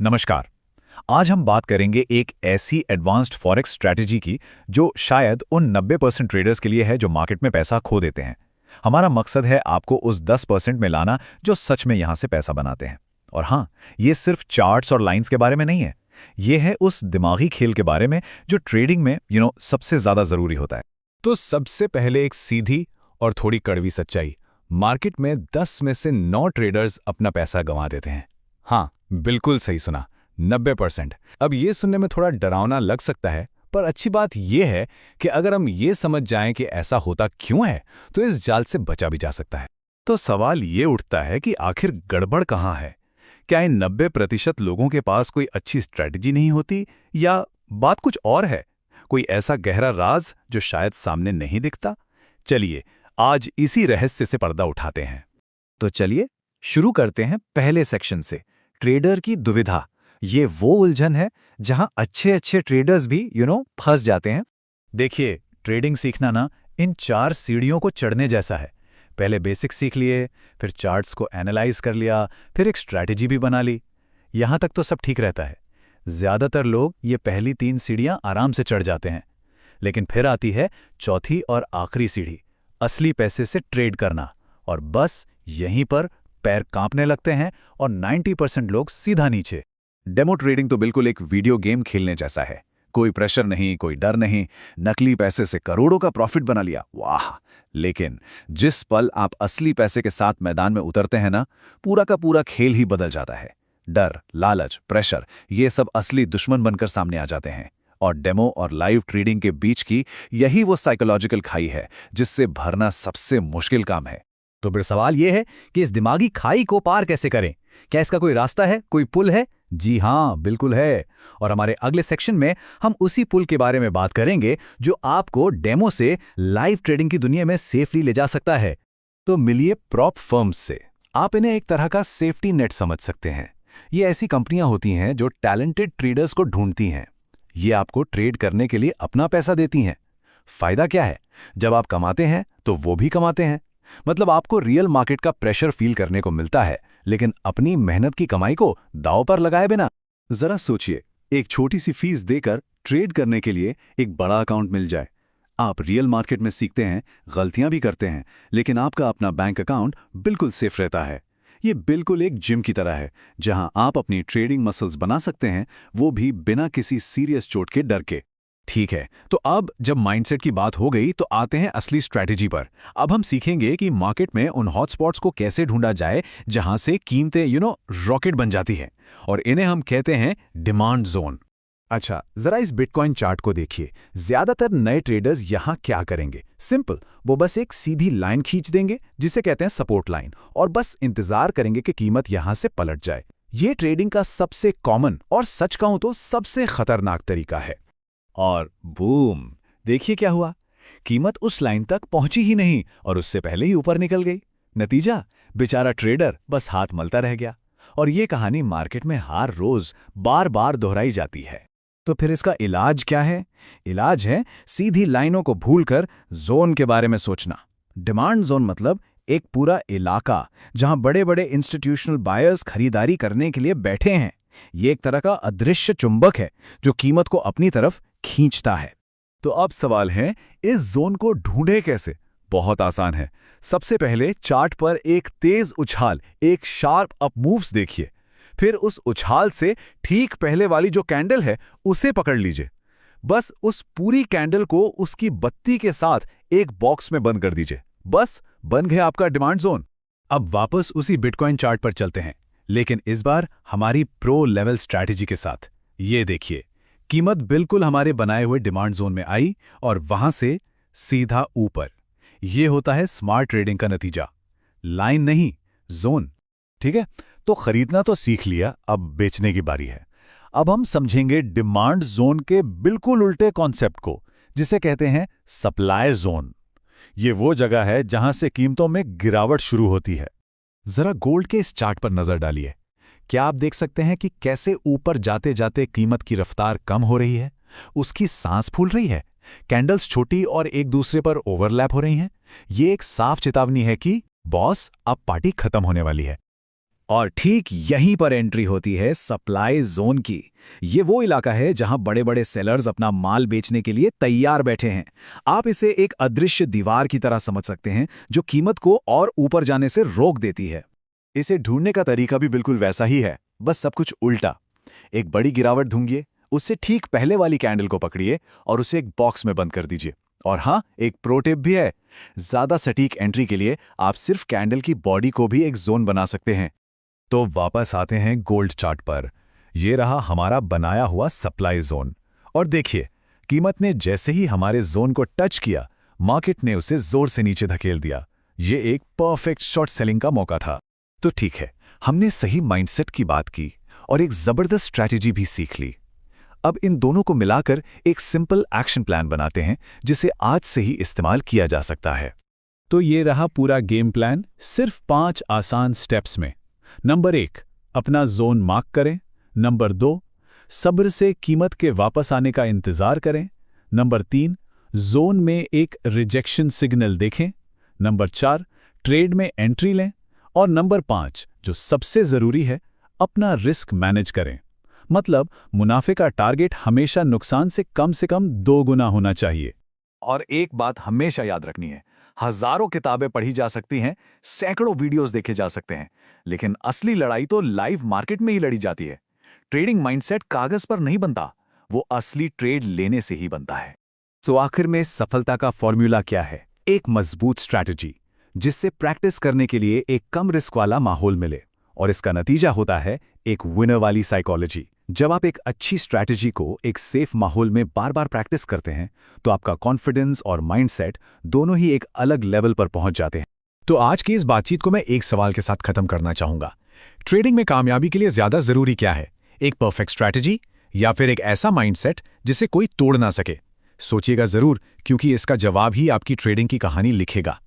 नमस्कार। आज हम बात करेंगे एक ऐसी एडवांस्ड फॉरेक्स स्ट्रैटेजी की जो शायद उन 90% ट्रेडर्स के लिए है जो मार्केट में पैसा खो देते हैं। हमारा मकसद है आपको उस 10% में लाना जो सच में यहां से पैसा बनाते हैं। और हाँ, ये सिर्फ चार्ट्स और लाइंस के बारे में नहीं है। ये है उस दिमागी खेल के बारे में जो ट्रेडिंग में सबसे ज्यादा जरूरी होता है। तो सबसे पहले एक सीधी और थोड़ी कड़वी सच्चाई, मार्केट में 10 में से 9 ट्रेडर्स अपना पैसा गंवा देते हैं। हाँ, बिल्कुल सही सुना, 90%। अब ये सुनने में थोड़ा डरावना लग सकता है, पर अच्छी बात यह है कि अगर हम ये समझ जाएं कि ऐसा होता क्यों है, तो इस जाल से बचा भी जा सकता है। तो सवाल ये उठता है कि आखिर गड़बड़ कहाँ है? क्या इन 90% लोगों के पास कोई अच्छी स्ट्रैटेजी नहीं होती, या बात कुछ और है? कोई ऐसा गहरा राज जो शायद सामने नहीं दिखता? चलिए आज इसी रहस्य से पर्दा उठाते हैं। तो चलिए शुरू करते हैं पहले सेक्शन से, ट्रेडर की दुविधा। ये वो उलझन है जहां अच्छे ट्रेडर्स भी फंस जाते हैं। देखिए, ट्रेडिंग सीखना ना इन 4 सीढ़ियों को चढ़ने जैसा है। पहले बेसिक सीख लिए, फिर चार्ट्स को एनालाइज कर लिया, फिर एक स्ट्रैटेजी भी बना ली। यहां तक तो सब ठीक रहता है। ज्यादातर लोग ये पहली 3 सीढ़ियां आराम से चढ़ जाते हैं। लेकिन फिर आती है चौथी और आखिरी सीढ़ी, असली पैसे से ट्रेड करना। और बस यहीं पर पैर कांपने लगते हैं और 90% लोग सीधा नीचे। डेमो ट्रेडिंग तो बिल्कुल एक वीडियो गेम खेलने जैसा है। कोई प्रेशर नहीं, कोई डर नहीं, नकली पैसे से करोड़ों का प्रॉफिट बना लिया, वाह। लेकिन जिस पल आप असली पैसे के साथ मैदान में उतरते हैं ना, पूरा का पूरा खेल ही बदल जाता है। डर, लालच, प्रेशर, ये सब असली दुश्मन बनकर सामने आ जाते हैं। और डेमो और लाइव ट्रेडिंग के बीच की यही वो साइकोलॉजिकल खाई है जिससे भरना सबसे मुश्किल काम है। तो फिर सवाल यह है कि इस दिमागी खाई को पार कैसे करें? क्या इसका कोई रास्ता है, कोई पुल है? जी हाँ, बिल्कुल है। और हमारे अगले सेक्शन में हम उसी पुल के बारे में बात करेंगे जो आपको डेमो से लाइव ट्रेडिंग की दुनिया में सेफली ले जा सकता है। तो मिलिए प्रॉप फर्म्स से। आप इन्हें एक तरह का सेफ्टी नेट समझ सकते हैं। ये ऐसी कंपनियां होती हैं जो टैलेंटेड ट्रेडर्स को ढूंढती हैं। ये आपको ट्रेड करने के लिए अपना पैसा देती हैं। फायदा क्या है? जब आप कमाते हैं तो वो भी कमाते हैं। मतलब आपको रियल मार्केट का प्रेशर फील करने को मिलता है, लेकिन अपनी मेहनत की कमाई को दांव पर लगाए बिना। जरा सोचिए, एक छोटी सी फीस देकर ट्रेड करने के लिए एक बड़ा अकाउंट मिल जाए। आप रियल मार्केट में सीखते हैं, गलतियां भी करते हैं, लेकिन आपका अपना बैंक अकाउंट बिल्कुल सेफ रहता है। ये बिल्कुल एक जिम की तरह है जहां आप अपनी ट्रेडिंग मसल्स बना सकते हैं, वो भी बिना किसी सीरियस चोट के डर के। ठीक है, तो अब जब माइंडसेट की बात हो गई तो आते हैं असली स्ट्रैटेजी पर। अब हम सीखेंगे कि मार्केट में उन हॉटस्पॉट्स को कैसे ढूंढा जाए जहां से कीमतें रॉकेट बन जाती हैं, और इन्हें हम कहते हैं डिमांड जोन। अच्छा, जरा इस बिटकॉइन चार्ट को देखिए। ज्यादातर नए ट्रेडर्स यहां क्या करेंगे? सिंपल, वो बस एक सीधी लाइन खींच देंगे जिसे कहते हैं सपोर्ट लाइन, और बस इंतजार करेंगे कि कीमत यहां से पलट जाए। ये ट्रेडिंग का सबसे कॉमन और सच कहूं तो सबसे खतरनाक तरीका है। और बूम, देखिए क्या हुआ। कीमत उस लाइन तक पहुंची ही नहीं और उससे पहले ही ऊपर निकल गई। नतीजा, बेचारा ट्रेडर बस हाथ मलता रह गया। और ये कहानी मार्केट में हर रोज बार बार दोहराई जाती है। तो फिर इसका इलाज क्या है? इलाज है सीधी लाइनों को भूलकर जोन के बारे में सोचना। डिमांड जोन मतलब एक पूरा इलाका जहां बड़े बड़े इंस्टीट्यूशनल बायर्स खरीदारी करने के लिए बैठे हैं। ये एक तरह का अदृश्य चुंबक है जो कीमत को अपनी तरफ खींचता है। तो अब सवाल है, इस जोन को ढूंढे कैसे? बहुत आसान है। सबसे पहले चार्ट पर एक तेज उछाल, एक शार्प अप मूव्स देखिए। फिर उस उछाल से ठीक पहले वाली जो कैंडल है उसे पकड़ लीजिए। बस उस पूरी कैंडल को उसकी बत्ती के साथ एक बॉक्स में बंद कर दीजिए। बस बन गया आपका डिमांड जोन। अब वापस उसी बिटकॉइन चार्ट पर चलते हैं, लेकिन इस बार हमारी प्रो लेवल स्ट्रैटेजी के साथ। ये देखिए, कीमत बिल्कुल हमारे बनाए हुए डिमांड जोन में आई और वहां से सीधा ऊपर। यह होता है स्मार्ट ट्रेडिंग का नतीजा। लाइन नहीं, जोन। ठीक है, तो खरीदना तो सीख लिया, अब बेचने की बारी है। अब हम समझेंगे डिमांड जोन के बिल्कुल उल्टे कॉन्सेप्ट को, जिसे कहते हैं सप्लाई जोन। ये वो जगह है जहां से कीमतों में गिरावट शुरू होती है। जरा गोल्ड के इस चार्ट पर नजर डालिए। क्या आप देख सकते हैं कि कैसे ऊपर जाते जाते कीमत की रफ्तार कम हो रही है? उसकी सांस फूल रही है। कैंडल्स छोटी और एक दूसरे पर ओवरलैप हो रही हैं। ये एक साफ चेतावनी है कि बॉस, अब पार्टी खत्म होने वाली है। और ठीक यहीं पर एंट्री होती है सप्लाई जोन की। ये वो इलाका है जहां बड़े बड़े सेलर्स अपना माल बेचने के लिए तैयार बैठे हैं। आप इसे एक अदृश्य दीवार की तरह समझ सकते हैं जो कीमत को और ऊपर जाने से रोक देती है। इसे ढूंढने का तरीका भी बिल्कुल वैसा ही है, बस सब कुछ उल्टा। एक बड़ी गिरावट ढूंढिए, उससे ठीक पहले वाली कैंडल को पकड़िए और उसे एक बॉक्स में बंद कर दीजिए। और हाँ, एक प्रो टिप भी है, ज्यादा सटीक एंट्री के लिए आप सिर्फ कैंडल की बॉडी को भी एक जोन बना सकते हैं। तो वापस आते हैं गोल्ड चार्ट पर। ये रहा हमारा बनाया हुआ सप्लाई जोन। और देखिए, कीमत ने जैसे ही हमारे जोन को टच किया, मार्केट ने उसे जोर से नीचे धकेल दिया। ये एक परफेक्ट शॉर्ट सेलिंग का मौका था। तो ठीक है, हमने सही माइंडसेट की बात की और एक जबरदस्त स्ट्रैटेजी भी सीख ली। अब इन दोनों को मिलाकर एक सिंपल एक्शन प्लान बनाते हैं जिसे आज से ही इस्तेमाल किया जा सकता है। तो ये रहा पूरा गेम प्लान, सिर्फ 5 आसान स्टेप्स में। नंबर 1, अपना जोन मार्क करें। नंबर 2, सब्र से कीमत के वापस आने का इंतजार करें। नंबर 3, जोन में एक रिजेक्शन सिग्नल देखें। नंबर 4, ट्रेड में एंट्री लें। और नंबर 5, जो सबसे जरूरी है, अपना रिस्क मैनेज करें। मतलब मुनाफे का टारगेट हमेशा नुकसान से कम 2 गुना होना चाहिए। और एक बात हमेशा याद रखनी है, हजारों किताबें पढ़ी जा सकती हैं, सैकड़ों वीडियोस देखे जा सकते हैं, लेकिन असली लड़ाई तो लाइव मार्केट में ही लड़ी जाती है। ट्रेडिंग माइंडसेट कागज पर नहीं बनता, वो असली ट्रेड लेने से ही बनता है। तो आखिर में सफलता का फॉर्मूला क्या है? एक मजबूत स्ट्रैटेजी जिससे प्रैक्टिस करने के लिए एक कम रिस्क वाला माहौल मिले, और इसका नतीजा होता है एक विनर वाली साइकोलॉजी। जब आप एक अच्छी स्ट्रैटेजी को एक सेफ माहौल में बार बार प्रैक्टिस करते हैं तो आपका कॉन्फिडेंस और माइंडसेट दोनों ही एक अलग लेवल पर पहुंच जाते हैं। तो आज की इस बातचीत को मैं एक सवाल के साथ खत्म करना चाहूंगा। ट्रेडिंग में कामयाबी के लिए ज्यादा जरूरी क्या है? एक परफेक्ट स्ट्रैटेजी या फिर एक ऐसा माइंडसेट जिसे कोई तोड़ ना सके? सोचिएगा जरूर, क्योंकि इसका जवाब ही आपकी ट्रेडिंग की कहानी लिखेगा।